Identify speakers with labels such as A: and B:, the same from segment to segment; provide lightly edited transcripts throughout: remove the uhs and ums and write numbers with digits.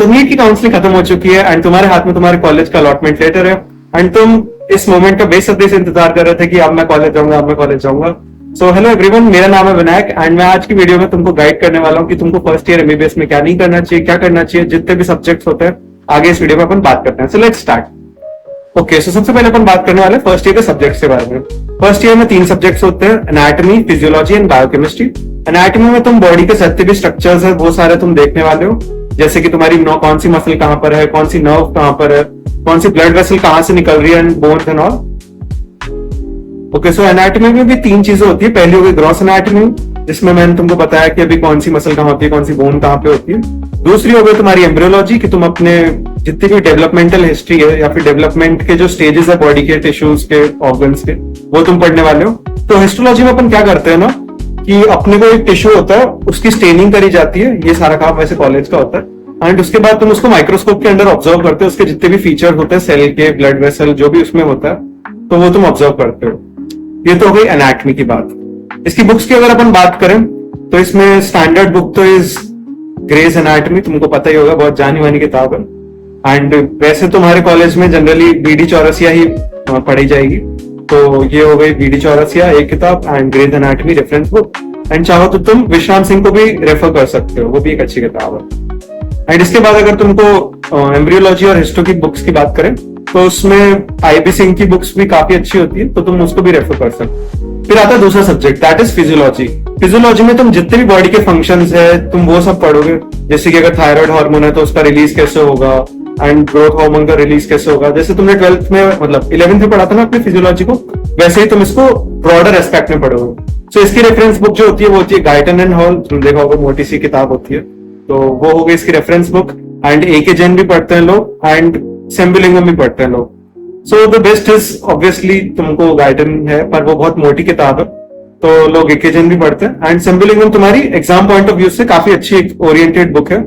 A: तो नीट की काउंसलिंग खत्म हो चुकी है एंड तुम्हारे हाथ में तुम्हारे कॉलेज का अलॉटमेंट लेटर है एंड तुम इस मोमेंट का बेसब्री से इंतजार कर रहे थे कि अब मैं कॉलेज जाऊंगा, अब मैं कॉलेज जाऊंगा। सो हेलो एवरीवन, मेरा नाम है विनायक एंड मैं आज की वीडियो में तुमको गाइड करने वाला हूँ कि तुमको फर्स्ट ईयर एमबीबीएस में क्या नहीं करना चाहिए, क्या करना चाहिए, जितने भी सब्जेक्ट्स होते हैं आगे इस वीडियो में अपन बात करते हैं। So let's start. ओके, सो सबसे पहले अपन बात करने वाले फर्स्ट ईयर के सब्जेक्ट्स के बारे में। फर्स्ट ईयर में 3 सब्जेक्ट्स होते हैं, anatomy, physiology and biochemistry. Anatomy में तुम बॉडी के जितने भी स्ट्रक्चर्स है वो सारे तुम देखने वाले हो, जैसे कि तुम्हारी कौन सी मसल कहां पर है, कौन सी नर्व कहां पर है, कौन सी ब्लड वेसल कहां से निकल रही है and bones and all. Okay, so anatomy में भी 3 चीजें होती है। पहली होगी ग्रॉस एनाटॉमी, जिसमें मैंने तुमको बताया कि अभी कौन सी मसल कहां होती है, कौन सी बोन कहां पे होती है। दूसरी हो गई तुम्हारी एम्ब्रियोलॉजी, कि तुम अपने जितनी भी डेवलपमेंटल हिस्ट्री है या फिर डेवलपमेंट के जो स्टेजेस है बॉडी के, टिश्यूज के, ऑर्गन्स के, वो तुम पढ़ने वाले हो। तो हिस्टोलॉजी में अपन क्या करते हैं ना कि अपने को एक टिश्यू होता है, उसकी स्टेनिंग करी जाती है, ये सारा काम वैसे कॉलेज का होता है। एंड उसके बाद तुम उसको माइक्रोस्कोप के अंदर ऑब्जर्व करते हो, उसके जितने भी फीचर होते हैं सेल के, ब्लड वेसल जो भी उसमें होता है, तो वो तुम ऑब्जर्व करते हो। ये तो हो गई एनाटॉमी की बात। इसकी बुक्स की अगर अपन बात करें तो इसमें स्टैंडर्ड बुक तो इज ग्रेज एनाटॉमी, तुमको पता ही होगा, बहुत जानी मानी किताब है। एंड वैसे तुम्हारे कॉलेज में जनरली बीडी चौरसिया ही पढ़ी जाएगी, तो ये हो गई बीडी चौरसिया एक किताब and Gray's anatomy reference book. And चाहो तो तुम विश्राम सिंह को भी रेफर कर सकते हो, वो भी एक अच्छी किताब है। एंड इसके बाद अगर तुमको एम्ब्रियोलॉजी और हिस्टो की बुक्स की बात करें तो उसमें आईबी सिंह की बुक्स भी काफी अच्छी होती है, तो तुम उसको भी रेफर कर सकते हो। फिर आता है दूसरा subject, that is physiology. Physiology में तुम जितने भी बॉडी के फंक्शंस है तुम वो सब पढ़ोगे, जैसे कि अगर थायराइड हार्मोन है तो उसका रिलीज कैसे होगा एंड ग्रोथ हार्मोन का रिलीज कैसे होगा। जैसे तुमने 12th में मतलब 11th में पढ़ा था ना अपने फिजियोलॉजी को, वैसे ही तुम इसको ब्रॉडर एस्पेक्ट में पढ़ोगे। सो इसकी रेफरेंस बुक जो होती है वो होती है गाइटन एंड हॉल, तुम देखा होगा मोटी सी किताब होती है, तो वो हो गई इसकी रेफरेंस बुक। एंड एके जैन भी पढ़ते हैं लोग एंड सेम्बुलिंगम भी पढ़ते हैं लोग। So the best is obviously तुमको गाइडन है, पर वो बहुत मोटी किताब है, तो लोग एकेजन भी पढ़ते हैं। एंड सिम्बलिज्म तुम्हारी एग्जाम पॉइंट ऑफ व्यू से काफी अच्छी ओरिएंटेड बुक है,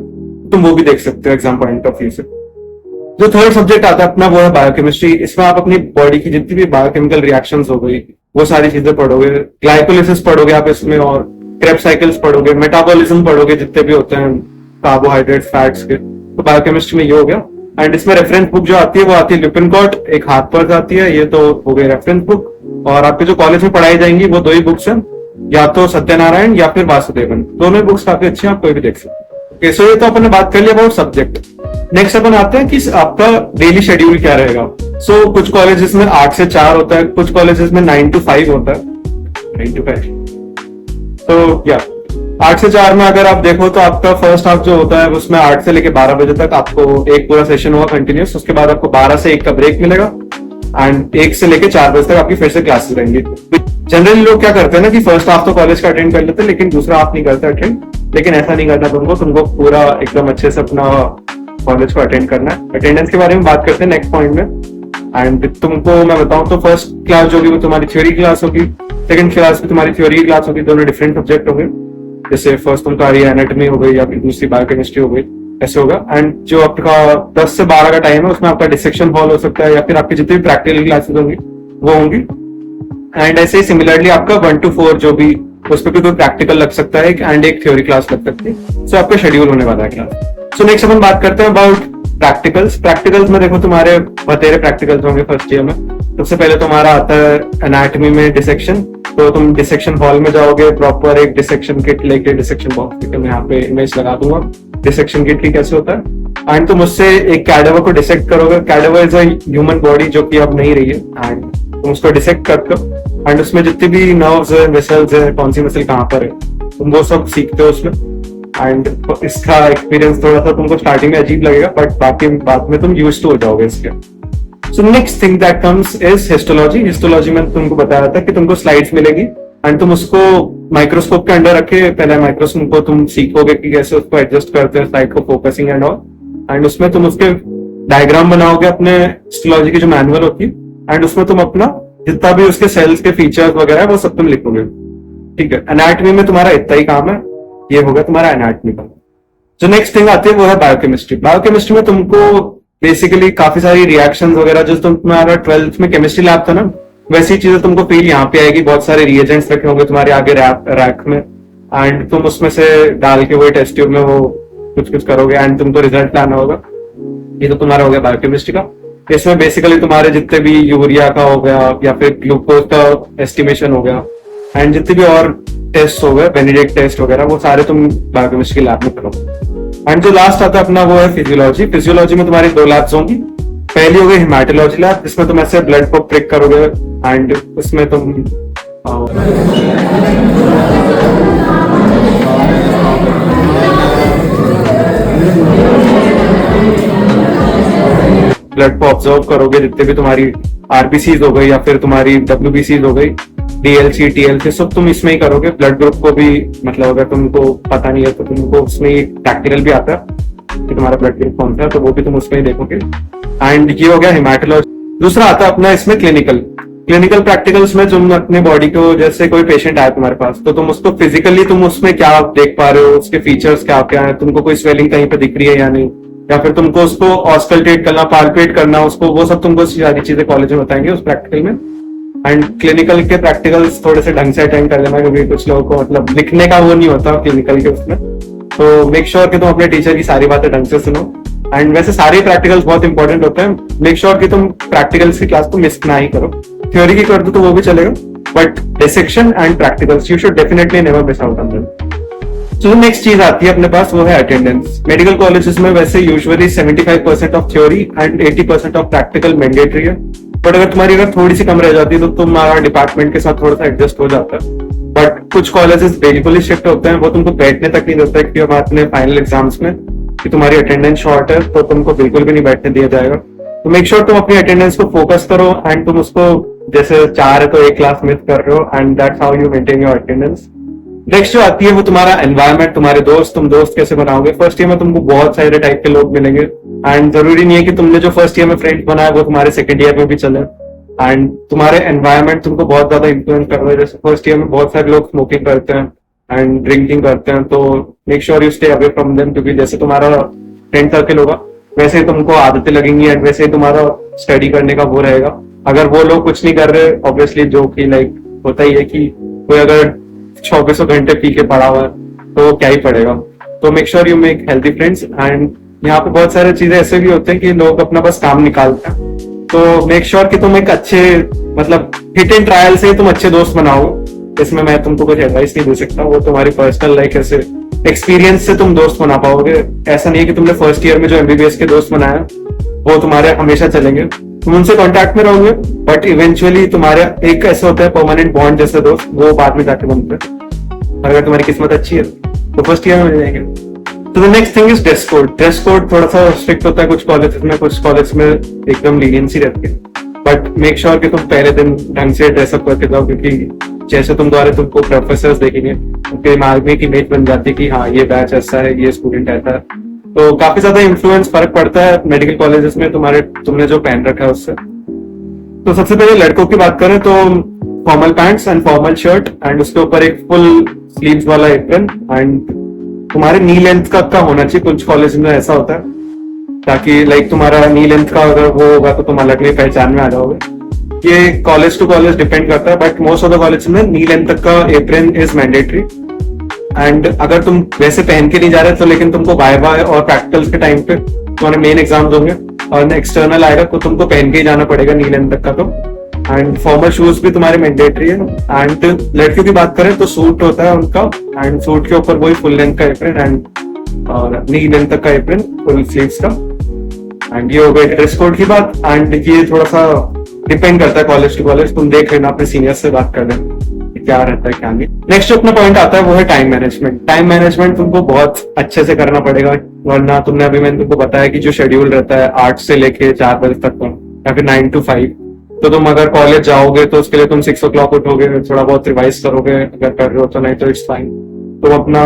A: तुम वो भी देख सकते हो एग्जाम पॉइंट ऑफ व्यू से। जो थर्ड सब्जेक्ट आता है अपना वो है बायोकेमिस्ट्री। इसमें आप अपनी बॉडी की जितनी भी बायोकेमिकल रिएक्शंस हो गई वो सारी चीजें पढ़ोगे, ग्लाइकोलिसिस पढ़ोगे आप इसमें, और क्रेब्स साइकिल्स पढ़ोगे, मेटाबॉलिज्म पढ़ोगे जितने भी होते हैं कार्बोहाइड्रेट्स, फैट्स के, तो बायोकेमिस्ट्री में ये हो गया। एंड इसमें रेफरेंस बुक जो आती है वो आती है लिपिनकॉट, एक हाथ पर आती है, ये तो हो गई रेफरेंस बुक। और आपके जो कॉलेज में पढ़ाई जाएंगी वो 2 ही बुक्स हैं, या तो सत्यनारायण या फिर वासुदेवन, दोनों बुक्स काफी अच्छी हैं, आप कोई भी देख सकते हैं। सो ये तो अपन ने बात कर लिया अबाउट सब्जेक्ट। नेक्स्ट अपन आते हैं कि आपका डेली शेड्यूल क्या रहेगा। सो कुछ कॉलेजेस में 8 से 4 होता है, कुछ कॉलेजेस में 9 to 5 होता है, 9 to 5। तो या 8 से 4 में अगर आप देखो तो आपका फर्स्ट हाफ जो होता है उसमें 8 से लेके 12 बजे तक आपको एक पूरा सेशन होगा कंटिन्यूस। उसके बाद आपको 12 से 1 का ब्रेक मिलेगा एंड 1 से लेके 4 बजे तक आपकी फिर से क्लासेस रहेंगी। जनरली लोग क्या करते हैं ना कि फर्स्ट हाफ तो कॉलेज का अटेंड कर लेते हैं लेकिन दूसरा हाफ नहीं करते अटेंड, लेकिन ऐसा नहीं करना तुमको पूरा एकदम अच्छे से अपना कॉलेज को अटेंड करना है। अटेंडेंस के बारे में बात करते हैं नेक्स्ट पॉइंट में। एंड तुमको मैं बताऊं तो फर्स्ट क्लास जो होगी वो तुम्हारी थ्योरी क्लास होगी, सेकंड क्लास में तुम्हारी थ्योरी क्लास होगी, दोनों डिफरेंट सब्जेक्ट होंगे। जैसे फर्स्ट तुम्हारी एनाटॉमी हो गई या फिर दूसरी बायोकेमिस्ट्री हो गई, ऐसे होगा। एंड जो आपका 10 से 12 का टाइम है उसमें आपका डिसेक्शन हॉल हो सकता है या फिर आपकी जितनी भी प्रैक्टिकल क्लासेस होंगी वो होंगी। एंड ऐसे ही सिमिलरली आपका 1 to 4 जो भी उस पर भी कोई प्रैक्टिकल लग सकता है एंड एक थ्योरी क्लास लग सकती है। सो आपका शेड्यूल होने वाला है क्लास। सो नेक्स्ट अपन बात करते हैं अबाउट प्रैक्टिकल्स। प्रैक्टिकल्स में देखो तुम्हारे बतेरे प्रैक्टिकल्स होंगे फर्स्ट ईयर में। सबसे पहले तुम्हारा आता है एनाटॉमी में डिसेक्शन, तो तुम डिसेक्शन हॉल में जाओगे, प्रॉपर एक डिसेक्शन किट लेके, डिसेक्शन बॉक्स मैं यहाँ पे इमेज लगा दूंगा डिसेक्शन किट की कैसे होता है। एंड तुम उससे एक कैडेवर को डिसेक्ट करोगे। Cadaver is a human body जो कि अब नहीं रही है, एंड तुम उसको डिसेक्ट करते हो एंड उसमें जितनी भी नर्व्स है, वेसल्स है, कौन सी मसल कहाँ पर है, तुम वो सब सीखते हो उसमें। एंड इसका एक्सपीरियंस थोड़ा सा तुमको स्टार्टिंग में अजीब लगेगा बट बाकी बाद में तुम यूज्ड टू हो जाओगे इसके। So next thing that comes is histology. Histology में तुमको बताया था कि तुमको स्लाइड्स मिलेगी एंड तुम उसको माइक्रोस्कोप के अंदर रखे, पहले माइक्रोस्कोप को तुम सीखोगे कि कैसे उसको एडजस्ट करते हैं, स्लाइड को फोकसिंग एंड ऑल। एंड उसमें तुम उसके डायग्राम बनाओगे अपने हिस्टोलॉजी की जो मैनुअल होती है एंड उसमें तुम अपना जितना भी उसके सेल्स के फीचर्स वगैरह है वो सब तुम लिखोगे। ठीक है, एनाटॉमी में तुम्हारा इतना ही काम है, ये होगा तुम्हारा एनाटॉमी का। जो नेक्स्ट थिंग आती है वो है बायोकेमिस्ट्री। बायोकेमिस्ट्री में तुमको बेसिकली काफी सारी रिएक्शंस वगैरह जो तुम्हारा 12th में केमिस्ट्री लैब था ना, वैसी चीजें तुमको फील यहाँ पे आएगी। बहुत सारे रिएजेंट्स रखे होंगे तुम्हारे आगे रैक में एंड तुम उसमें से डाल के वो टेस्ट ट्यूब में वो कुछ कुछ करोगे एंड तुमको रिजल्ट लाना होगा। ये तो तुम्हारा हो गया बायोकेमिस्ट्री का। इसमें बेसिकली तुम्हारे जितने भी यूरिया का हो गया या फिर ग्लूकोज का एस्टिमेशन हो गया एंड जितने भी और टेस्ट हो गए, बेनेडिक्ट टेस्ट वगैरह, वो सारे तुम बायोकेमिस्ट्री की लैब में करोगे। एंड जो लास्ट आता है अपना वो है फिजियोलॉजी। फिजियोलॉजी में तुम्हारी 2 लैब्स होंगी। पहली होगी हेमाटोलॉजी लैब, जिसमें तुम ऐसे ब्लड को प्रिक करोगे एंड उसमें तुम ब्लड को ऑब्जर्व करोगे, जितने भी तुम्हारी आरबीसीज हो गई या फिर तुम्हारी डब्ल्यूबीसीज हो गई, डीएलसी टीएलसी, सब तुम इसमें ही करोगे। ब्लड ग्रुप को भी मतलब अगर तुमको पता नहीं है तो तुमको उसमें प्रैक्टिकल भी आता है कि तुम्हारा ब्लड ग्रुप कौन सा है, तो वो भी तुम उसमें ही देखोगे। एंड ये हो गया हेमाटोलॉजी। दूसरा आता है अपना इसमें क्लिनिकल प्रैक्टिकल्स में तुम अपने बॉडी को, जैसे कोई पेशेंट आया तुम्हारे पास, तो तुम उसको फिजिकली तुम उसमें क्या देख पा रहे हो, उसके फीचर्स क्या क्या है, तुमको कोई स्वेलिंग कहीं पे दिख रही है या नहीं, या फिर तुमको उसको ऑस्कल्टेट करना, पाल्पेट करना उसको, वो सब तुमको सारी चीजें कॉलेज में बताएंगे उस प्रैक्टिकल में। एंड क्लिनिकल के प्रैक्टिकल्स थोड़े से ढंग से अटेंड कर लेना, क्योंकि कुछ लोगों को मतलब लिखने का वो नहीं होता क्लिनिकल के उसमें। तो मेक श्योर कि तुम अपने टीचर की सारी बातें ढंग से सुनो। एंड वैसे सारे प्रैक्टिकल्स बहुत इंपॉर्टेंट होते हैं। मेक श्योर कि तुम प्रैक्टिकल्स की क्लास को मिस ना ही करो। थ्योरी की कर दो तो वो भी चलेगा, but dissection and practicals you should definitely never miss out on them. तो नेक्स्ट चीज आती है अपने पास, वो है अटेंडेंस। मेडिकल कॉलेजेस में वैसे usually 75% of theory and 80% of practical mandatory है, बट अगर तुम्हारी अगर थोड़ी सी कम रह जाती है तो तुम्हारा डिपार्टमेंट के साथ थोड़ा सा एडजस्ट हो जाता है। बट कुछ कॉलेजेस बिल्कुल ही स्ट्रिक्ट होते हैं, वो तुमको बैठने तक नहीं देता है कि हम अपने फाइनल एग्जाम्स में कि तुम्हारी अटेंडेंस शॉर्ट है तो तुमको बिल्कुल भी नहीं बैठने दिया जाएगा। तो मेक श्योर तुम अपनी अटेंडेंस को फोकस करो एंड तुम उसको, जैसे 4 है तो 1 क्लास मिस कर रहे हो, and that's how you maintain your attendance. Next जो आती है वो तुम्हारा एनवायरनमेंट, तुम्हारे दोस्त, तुम दोस्त कैसे बनाओगे। फर्स्ट ईयर में तुमको बहुत सारे टाइप के लोग मिलेंगे एंड जरूरी नहीं है कि तुमने जो फर्स्ट ईयर में फ्रेंड्स बनाया वो तुम्हारे सेकंड ईयर में भी चले। एंड तुम्हारे एनवायरनमेंट तुमको बहुत ज्यादा इन्फ्लुएंस कर रहा है। जैसे फर्स्ट ईयर में बहुत सारे लोग स्मोकिंग करते हैं एंड ड्रिंकिंग करते हैं, तो make sure you stay away from them, क्योंकि जैसे तुम्हारा फ्रेंड सर्कल होगा वैसे ही तुमको आदतें लगेंगी एंड वैसे ही तुम्हारा स्टडी करने का वो रहेगा। अगर वो लोग कुछ नहीं कर रहे, ऑब्वियसली जो कि लाइक होता ही है कि कोई अगर 24 घंटे पी के पड़ा हुआ है तो क्या ही पड़ेगा। तो make sure you make healthy friends. And यहाँ पे बहुत सारे चीजें ऐसे भी होते हैं कि लोग अपना बस काम निकालते हैं, तो मेक श्योर कि तुम एक अच्छे मतलब हिट एंड ट्रायल से तुम अच्छे दोस्त बनाओ। इसमें मैं तुमको कुछ एडवाइस नहीं दे सकता, वो तुम्हारी पर्सनल लाइक ऐसे एक्सपीरियंस से तुम दोस्त बना पाओगे। ऐसा नहीं है कि तुमने फर्स्ट ईयर में जो एमबीबीएस के दोस्त बनाया वो तुम्हारे हमेशा चलेंगे, तुम उनसे कांटेक्ट में रहोगे, बट इवेंचुअली तुम्हारे एक ऐसा होता है परमानेंट बॉन्ड जैसे दोस्त, वो बाद में जाके बनते हैं। अगर तुम्हारी किस्मत अच्छी है तो फर्स्ट ईयर में मिल जाएंगे। तो the next thing is dress code. Dress code थोड़ा सा स्ट्रिक्ट होता है कुछ कॉलेजेस में, कुछ कॉलेज में एकदम लीनियंसी रहती है, बट मेक श्योर कि तुम पहले दिन ढंग से ड्रेसअप करके जाओ, क्योंकि जैसे तुम द्वारा तुमको प्रोफेसर्स देखेंगे उनके दिमाग में एक इमेज बन जाती है कि हाँ ये बैच ऐसा है, ये स्टूडेंट ऐसा है। तो काफी ज्यादा इन्फ्लुएंस फर्क पड़ता है मेडिकल कॉलेजेस में तुमने जो पहन रखा है उससे। तो सबसे पहले लड़कों की बात करें तो formal pants and formal shirt and उसके ऊपर एक फुल स्लीव्स वाला एप्रन, एंड तुम्हारे नी लेंथ का होना चाहिए। कुछ कॉलेज में ऐसा होता है, ताकि लाइक तुम्हारा नी लेंथ का अगर वो होगा तो तुम अलग नहीं पहचान में आ जाओगे। ये कॉलेज टू कॉलेज डिपेंड करता है, but most of the college में नी लेंथ तक का एप्रन इज मैंडेटरी। एंड अगर तुम वैसे पहन के नहीं जा रहे तो लेकिन तुमको वाइवा और प्रैक्टिकल्स के टाइम पे तुम्हारे मेन एग्जाम्स होंगे और एक्सटर्नल आएगा तो तुमको पहन के ही जाना पड़ेगा नी लेंथ तक का। तो एंड फॉर्मल शूज भी तुम्हारे मैंडेटरी है। एंड लड़कियों की बात करें तो सूट होता है उनका, एंड सूट के ऊपर वही फुल लेंथ का एप्रन एंड और नी लेंथ तक का एप्रन फुल स्लीव्स का। एंड ये हो गई ड्रेस कोड की बात। एंड ये थोड़ा सा डिपेंड करता है कॉलेज टू कॉलेज, तुम देख लेना अपने सीनियर से बात कर लेना क्या रहता है क्या नहीं। नेक्स्ट अपना पॉइंट आता है वो है टाइम मैनेजमेंट। टाइम मैनेजमेंट तुमको बहुत अच्छे से करना पड़ेगा, वरना तुमने अभी मैंने तुमको बताया कि जो शेड्यूल रहता है 8 से लेके 4 बजे तक का या फिर 9 to 5, तो तुम अगर कॉलेज जाओगे तो उसके लिए तुम 6 o'clock उठोगे, थोड़ा बहुत रिवाइज करोगे अगर कर रहे हो तो, नहीं तो इट्स फाइन। तुम अपना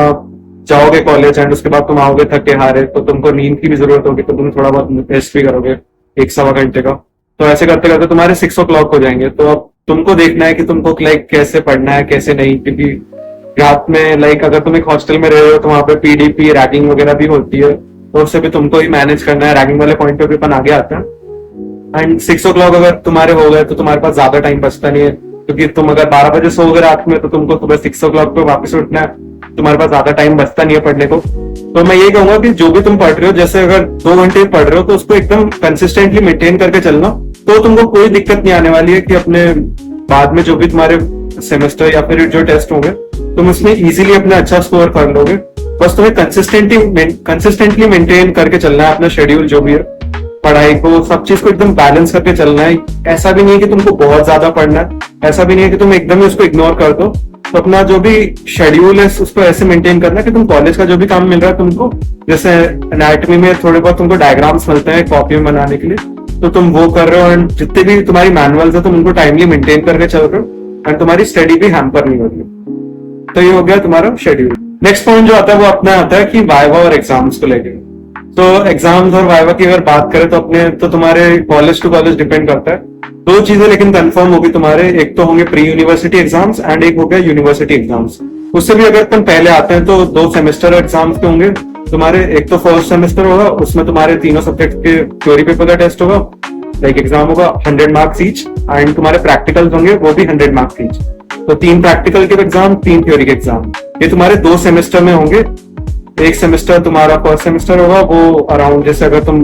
A: जाओगे कॉलेज एंड उसके बाद तुम आओगे थके हारे, तो तुमको नींद की भी जरूरत होगी, तो तुम थोड़ा बहुत रेस्ट भी करोगे 1-1.25 घंटे का। तो ऐसे करते करते तुम्हारे 6 o'clock हो जाएंगे। तो अब तुमको देखना है कि तुमको लाइक कैसे पढ़ना है कैसे नहीं, क्योंकि रात में लाइक अगर तुम एक हॉस्टल में रह रहे हो तो वहां पे पीडीपी रैगिंग वगैरह भी होती है, तो उससे भी तुमको ही मैनेज करना है। रैगिंग वाले पॉइंट पे भी अपन आगे आते हैं। एंड 6 o'clock अगर तुम्हारे हो गए तो तुम्हारे पास ज्यादा टाइम बचता नहीं है, क्योंकि तुम अगर 12 बजे सो गए रात में तो तुमको सुबह 6 o'clock पे वापस उठना है, तुम्हारे पास ज्यादा टाइम बचता नहीं है पढ़ने को, तो मैं ये कहूंगा कि जो भी तुम पढ़ रहे हो, जैसे अगर 2 घंटे पढ़ रहे हो तो उसको एकदम कंसिस्टेंटली मेंटेन करके चलना, तो तुमको कोई दिक्कत नहीं आने वाली है कि अपने बाद में जो भी तुम्हारे सेमेस्टर या फिर जो टेस्ट होंगे तुम उसमें इजीली अपना अच्छा स्कोर कर लोगे। बस तुम्हें कंसिस्टेंटली मेंटेन करके चलना है अपना शेड्यूल जो भी है, पढ़ाई को, सब चीज को एकदम बैलेंस करके चलना है। ऐसा भी नहीं है कि तुमको बहुत ज्यादा पढ़ना है, ऐसा भी नहीं है कि तुम एकदम ही उसको इग्नोर कर दो। तो अपना जो भी शेड्यूल है उसको ऐसे मेंटेन करना कि तुम कॉलेज का जो भी काम मिल रहा है तुमको, जैसे एनाटॉमी में थोड़े बहुत तुमको डायग्राम्स मिलते हैं कॉपी में बनाने के लिए, तो तुम वो कर रहे हो, एंड जितने भी तुम्हारी मैनुअल्स है तुम उनको टाइमली मेंटेन करके चल रहे हो, एंड तुम्हारी स्टडी भी हैम्पर नहीं होगी। तो ये हो गया तुम्हारा शेड्यूल। नेक्स्ट पॉइंट जो आता है वो अपना आता है कि वाइवा और एग्जाम्स को लेके। तो एग्जाम्स और वाइवा की अगर बात करें तो तुम्हारे कॉलेज टू कॉलेज डिपेंड करता है। 2 चीजें लेकिन कंफर्म होगी तुम्हारे, एक तो होंगे प्री यूनिवर्सिटी एग्जाम्स एंड एक हो गया यूनिवर्सिटी एग्जाम्स। उससे भी अगर तुम पहले आते हैं तो 2 सेमेस्टर एग्जाम्स के होंगे तुम्हारे। एक तो फर्स्ट सेमेस्टर होगा, उसमें तुम्हारे तीनों सब्जेक्ट के थ्योरी पेपर का टेस्ट होगा, लाइक एग्जाम होगा 100 मार्क्स ईच, एंड तुम्हारे प्रैक्टिकल्स होंगे वो भी 100 मार्क्स ईच। तो 3 प्रैक्टिकल के एग्जाम, 3 थ्योरी के एग्जाम, ये तुम्हारे 2 सेमेस्टर में होंगे। एक सेमेस्टर तुम्हारा फर्स्ट सेमेस्टर होगा वो अराउंड, जैसे अगर तुम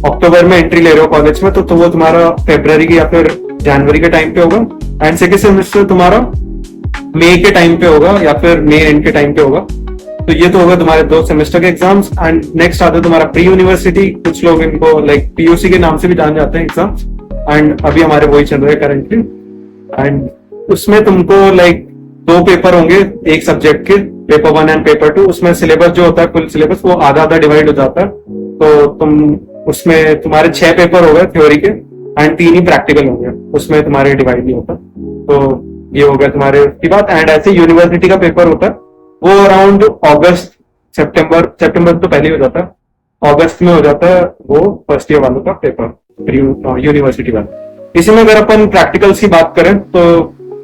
A: अक्टूबर में एंट्री ले रहे हो कॉलेज में तो वो तुम्हारा फरवरी या फिर जनवरी के टाइम पे होगा, एंड सेकेंड सेमेस्टर तुम्हारा मई के टाइम पे होगा या फिर मई एंड के टाइम पे होगा। तो ये तो होगा तुम्हारे 2 सेमेस्टर के एग्जाम्स। एंड नेक्स्ट आता है तुम्हारा प्री यूनिवर्सिटी, कुछ लोग इनको लाइक पीयूसी के नाम से भी जाने जाते हैं एग्जाम्स, एंड अभी हमारे वही चल रहे हैं करेंटली। एंड उसमें तुमको लाइक 2 पेपर होंगे एक सब्जेक्ट के, पेपर 1 एंड पेपर 2। उसमें सिलेबस जो होता है, कुल सिलेबस वो आधा आधा डिवाइड हो जाता है। तो तुम उसमें तुम्हारे 6 पेपर हो गए थ्योरी के एंड 3 ही प्रैक्टिकल होंगे, उसमें तुम्हारे डिवाइड नहीं होता। तो ये हो गया तुम्हारे की बात। एंड ऐसे यूनिवर्सिटी का पेपर होता है वो अराउंड अगस्त सितंबर तो पहले हो जाता है, अगस्त में हो जाता है वो फर्स्ट ईयर वालों का पेपर यूनिवर्सिटी वाला। इसी में अगर अपन प्रैक्टिकल्स की बात करें तो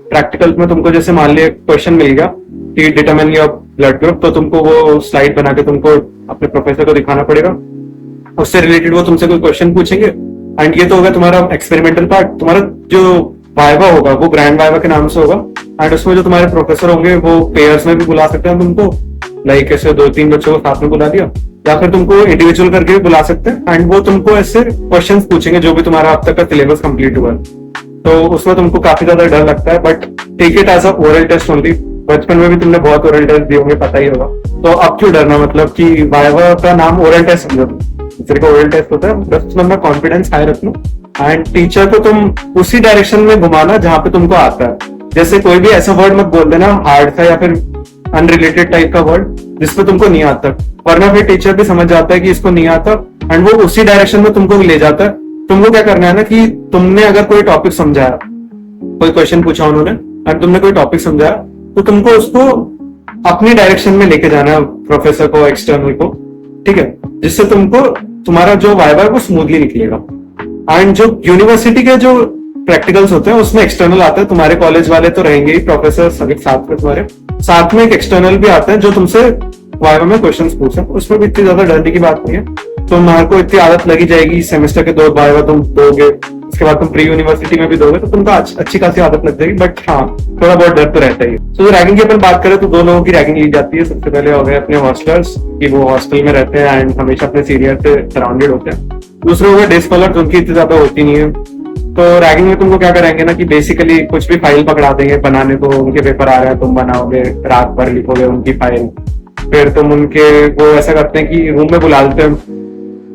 A: प्रैक्टिकल्स में तुमको जैसे मान लिया क्वेश्चन मिल गया कि डिटरमाइन योर ब्लड ग्रुप, तो तुमको वो स्लाइड बना के तुमको अपने प्रोफेसर को दिखाना पड़ेगा, उससे रिलेटेड वो तुमसे कोई क्वेश्चन पूछेंगे। एंड ये तो होगा तुम्हारा एक्सपेरिमेंटल पार्ट। तुम्हारा जो वाइवा होगा वो ग्रैंड वाइवा के नाम से होगा, एंड उसमें जो तुम्हारे प्रोफेसर होंगे वो पेयर्स में भी बुला सकते हैं तुमको, लाइक ऐसे 2-3 बच्चों को साथ में बुला दिया, या फिर तुमको इंडिविजुअल करके भी बुला सकते हैं। एंड वो तुमको ऐसे क्वेश्चन पूछेंगे जो भी तुम्हारा अब तक का सिलेबस कंप्लीट हुआ है। तो उसमें तुमको काफी ज्यादा डर लगता है, but take it as a oral test only. बचपन में भी तुमने बहुत ओरल टेस्ट दिए होंगे, पता ही होगा। तो अब क्यों डरना, मतलब कि वाइवा का नाम ओरल टेस्ट समझो, दूसरे का ओरल टेस्ट होता है, बस उसमें अपना कॉन्फिडेंस हाई रखना एंड टीचर को तुम उसी डायरेक्शन में घुमाना जहां पे तुमको आता है। जैसे कोई भी ऐसा वर्ड मत बोल देना हार्ड सा या फिर अनरिलेटेड टाइप का वर्ड जिसपे तुमको नहीं आता, वरना फिर टीचर भी समझ जाता है कि इसको नहीं आता, एंड वो उसी डायरेक्शन में तुमको ले जाता है। तुमको क्या करना है ना कि तुमने अगर कोई टॉपिक समझाया, कोई क्वेश्चन पूछा उन्होंने और तुमने कोई टॉपिक समझाया, तो तुमको उसको अपनी डायरेक्शन में लेके जाना है, प्रोफेसर को, एक्सटर्नल को, ठीक है, जिससे तुमको तुम्हारा जो वाइवा है वो स्मूथली निकलेगा। एंड जो यूनिवर्सिटी के जो प्रैक्टिकल्स होते हैं उसमें एक्सटर्नल आते हैं, तुम्हारे कॉलेज वाले तो रहेंगे ही, प्रोफेसर सभी साथ में, तुम्हारे साथ में एक एक्सटर्नल भी आते हैं जो तुमसे वाइवा में क्वेश्चंस पूछे। उसमें भी इतनी ज्यादा डरने की बात नहीं है, तुम्हारे को इतनी आदत लगी जाएगी, सेमेस्टर के 2 वाइवा तुम दोगे, उसके बाद तुम प्री यूनिवर्सिटी में भी दोगे, तो तुमको अच्छी खासी आदत लग जाएगी। बट हाँ, थोड़ा बहुत डर तो रहता ही। तो रैगिंग की अपन बात करें तो 2 लोगों की रैगिंग ली जाती है। सबसे पहले हो गए अपने हॉस्टलर्स, कि वो हॉस्टल में रहते हैं एंड हमेशा अपने सीनियर से सराउंडेड होते हैं। दूसरे हो गए डे स्कॉलर्स, उनकी इतनी ज्यादा होती नहीं है। तो रैगिंग में तुमको क्या करेंगे ना कि बेसिकली कुछ भी फाइल पकड़ा देंगे बनाने को, उनके पेपर आ रहे हैं, तुम बनाओगे, रात भर लिखोगे उनकी फाइल, फिर तुम उनके वो ऐसा करते हैं कि रूम में बुला लेते हैं,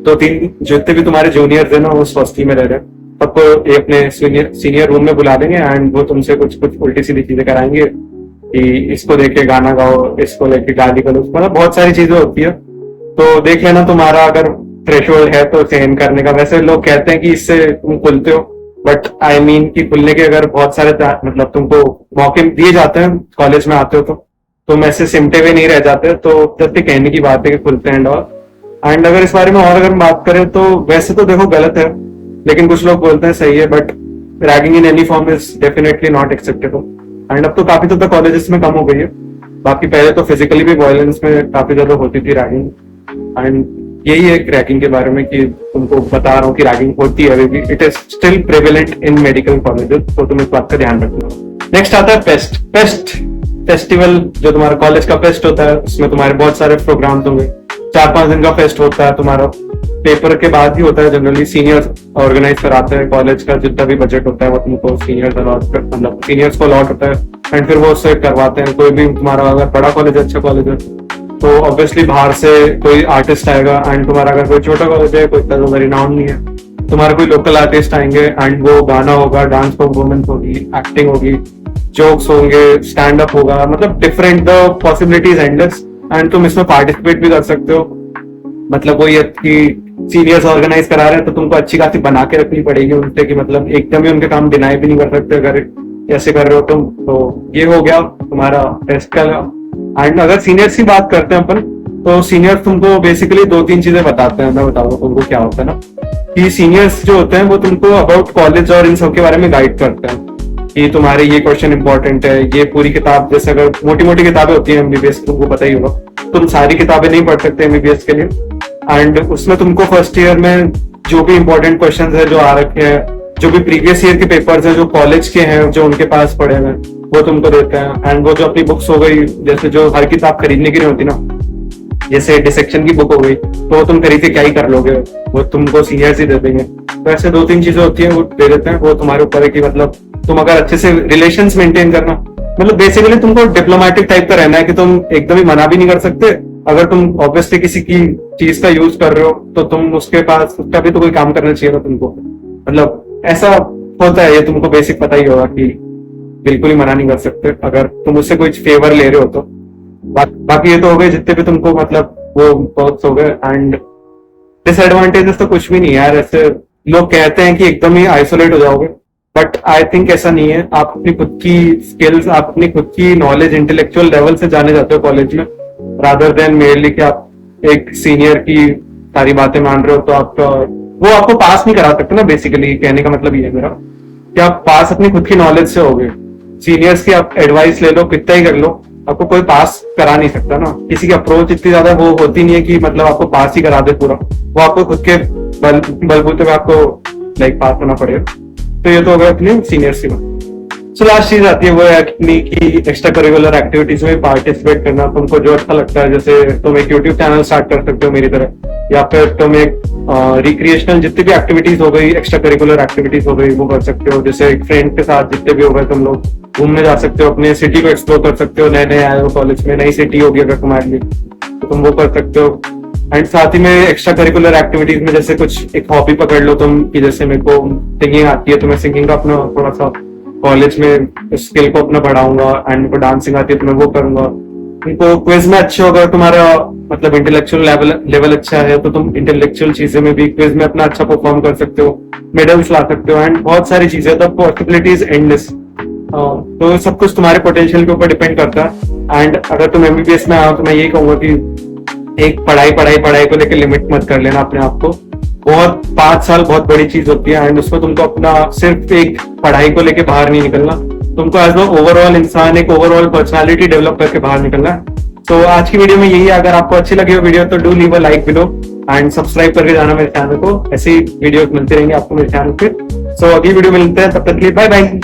A: तो 3 जितने भी तुम्हारे जूनियर्स है ना उस हॉस्टल में रह रहे हैं, सबको अपने सीनियर रूम में बुला देंगे एंड वो तुमसे कुछ उल्टी सीधी चीजें कराएंगे कि इसको देख के गाना गाओ, इसको लेके गाली करो, मतलब बहुत सारी चीजें होती है। तो देख लेना तुम्हारा अगर थ्रेशोल्ड है तो सहन करने का। वैसे लोग कहते हैं कि इससे तुम खुलते हो, बट आई मीन कि खुलने के अगर बहुत सारे मतलब तुमको मौके दिए जाते हैं कॉलेज में आते हो तो तुम ऐसे सिमटे हुए नहीं रह जाते। तो जस्ट कहने की बात है कि खुलते हैं एंड अगर इस बारे में और अगर बात करें तो वैसे तो देखो गलत है, लेकिन कुछ लोग बोलते हैं सही है, but ragging in any form is definitely not acceptable. And अब तो काफी ज्यादा कॉलेजेस में कम हो गई है, बाकी पहले तो फिजिकली भी वायलेंस में काफी ज्यादा होती थी रैगिंग। एंड यही एक रैगिंग के बारे में कि तुमको बता रहा हूँ कि रैगिंग होती है अभी भी, it is still prevalent in medical colleges, तो तुम इस बात का ध्यान रखना। नेक्स्ट आता है पेस्ट। फेस्टिवल जो तुम्हारा कॉलेज का फेस्ट होता है उसमें तुम्हारे बहुत सारे प्रोग्राम्स होंगे। 4-5 दिन का फेस्ट होता है तुम्हारा, पेपर के बाद ही होता है जनरली। सीनियर्स ऑर्गेनाइज कराते हैं, कॉलेज का जितना भी बजट होता है वो तुमको सीनियर्स मतलब सीनियर्स को अलॉट होता है एंड फिर वो उससे करवाते हैं। कोई भी तुम्हारा अगर बड़ा कॉलेज है, अच्छा कॉलेज है, तो ऑब्वियसली बाहर से कोई आर्टिस्ट आएगा। एंड तुम्हारा अगर कोई छोटा कॉलेज है, कोई इतना रिनाउंड नहीं है, तुम्हारा कोई लोकल आर्टिस्ट आएंगे एंड वो गाना होगा, डांस परफॉर्मेंस होगी, एक्टिंग होगी, जोक्स होंगे, स्टैंड अप होगा, मतलब different, the possibilities endless. And तुम इसमें पार्टिसिपेट भी कर सकते हो। मतलब वही है कि सीनियर्स ऑर्गेनाइज करा रहे हैं तो तुमको अच्छी खासी बना के रखनी पड़ेगी उनसे, कि मतलब एकदम ही उनके काम डिनाई भी नहीं कर सकते अगर ऐसे कर रहे हो तुम। तो ये हो गया तुम्हारा टेस्ट का। एंड अगर सीनियर्स की बात करते हैं अपन, तो सीनियर्स तुमको बेसिकली 2-3 चीजें बताते हैं। मैं बताऊंगा तुमको क्या होता है ना, कि सीनियर्स जो होते हैं वो तुमको अबाउट कॉलेज और इन सब के बारे में गाइड करते हैं कि तुम्हारे ये क्वेश्चन इंपॉर्टेंट है, ये पूरी किताब, जैसे अगर मोटी मोटी किताबें होती हैं एमबीबीएस, तुमको पता ही होगा, तुम सारी किताबें नहीं पढ़ सकते एमबीबीएस के लिए। एंड उसमें तुमको फर्स्ट ईयर में जो भी इंपॉर्टेंट क्वेश्चंस है जो आ रखे हैं, जो भी प्रीवियस ईयर के पेपर्स हैं जो कॉलेज के हैं, जो उनके पास पड़े हैं, वो तुमको देते हैं। एंड वो जो अपनी बुक्स हो गई, जैसे जो हर किताब खरीदने की नहीं होती ना, जैसे डिसेक्शन की बुक हो गई, तो वो तुम खरीद के क्या ही कर लोगे, वो तुमको सीनियर्स ही दे देंगे। तो ऐसे 2-3 चीजें होती हैं वो दे देते हैं। वो तुम्हारे ऊपर है कि मतलब तुम अगर अच्छे से रिलेशंस मेंटेन करना, मतलब बेसिकली तुमको डिप्लोमेटिक टाइप का रहना है कि तुम एकदम ही मना भी नहीं कर सकते। अगर तुम ऑब्वियसली किसी की चीज का यूज कर रहे हो तो तुम उसके पास उसका भी तो कोई काम करना चाहिए ना तुमको। मतलब ऐसा होता है, ये तुमको बेसिक पता ही होगा कि बिल्कुल ही मना नहीं कर सकते अगर तुम उससे कोई फेवर ले रहे हो तो। बाकी ये तो हो गए जितने भी तुमको मतलब वो पर्क्स हो गए। एंड डिसएडवांटेजेस तो कुछ भी नहीं है यार। ऐसे लोग कहते हैं कि एकदम ही आइसोलेट हो जाओगे, बट आई थिंक ऐसा नहीं है। आप अपनी खुद की स्किल्स, आप अपनी खुद की नॉलेज इंटेलेक्चुअल लेवल से जाने जाते हो कॉलेज में, रादर देन मेयरली कि आप एक सीनियर की सारी बातें मान रहे हो तो आपका वो आपको पास नहीं करा सकते ना। बेसिकली कहने का मतलब ये है मेरा कि आप पास अपनी खुद की नॉलेज से हो गए। सीनियर्स की आप एडवाइस ले लो, कितना ही कर लो, आपको कोई पास करा नहीं सकता ना। किसी की अप्रोच इतनी ज्यादा वो होती नहीं है कि मतलब आपको पास ही करा दे पूरा। वो आपको खुद के बलबूते पे आपको लाइक पास होना पड़ेगा। तो ये तो हो गया अपनी सीनियर्स की बात। सो लास्ट चीज आती है वो है अपनी की एक्स्ट्रा करिकुलर एक्टिविटीज में पार्टिसिपेट करना। तुमको जो अच्छा लगता है, जैसे तुम एक यूट्यूब चैनल स्टार्ट कर सकते हो मेरी तरह, या फिर तुम एक रिक्रिएशनल जितनी भी एक्टिविटीज हो गई, एक्स्ट्रा करिकुलर एक्टिविटीज हो गई, वो कर सकते हो। जैसे एक फ्रेंड के साथ जितने भी हो गए तुम लोग घूमने जा सकते हो, अपने सिटी को एक्सप्लोर कर सकते हो। नए नए आए हो कॉलेज में, नई सिटी होगी अगर तुम्हारे लिए तो तुम वो कर सकते हो। एंड साथ ही में एक्स्ट्रा करिकुलर एक्टिविटीज में जैसे कुछ एक हॉबी पकड़ लो तुम, कि जैसे मेरे को सिंगिंग आती है तो मैं सिंगिंग का अपना थोड़ा सा कॉलेज में स्किल को अपना बढ़ाऊंगा। एंड मेरे को डांसिंग आती है तो मैं वो करूंगा। तुमको क्विज में अच्छे हो, अगर तुम्हारा मतलब इंटेलेक्चुअल लेवल अच्छा है तो तुम इंटेलेक्चुअल चीजें में भी क्विज में अपना अच्छा परफॉर्म कर सकते हो, मेडल्स ला सकते हो। एंड बहुत सारी चीजें, द पॉसिबिलिटीज एंडलेस। तो सब कुछ तुम्हारे पोटेंशियल के ऊपर डिपेंड करता है। एंड अगर तुम एमबीबीएस में आओ तो मैं यही कहूंगा कि एक पढ़ाई को लेकर लिमिट मत कर लेना अपने आप को। बहुत 5 साल बहुत बड़ी चीज होती है एंड उसमें तुमको अपना सिर्फ एक पढ़ाई को लेके बाहर नहीं निकलना, तुमको एज अ ओवरऑल इंसान एक ओवरऑल पर्सनालिटी डेवलप करके बाहर निकलना है। तो आज की वीडियो में यही है। अगर आपको अच्छी लगी हो वीडियो तो do leave a like below and subscribe करके जाना मेरे चैनल को। ऐसी वीडियो मिलती रहेंगे आपको मेरे चैनल पे। सो अगली वीडियो मिलते हैं, तब तक के लिए बाय बाय।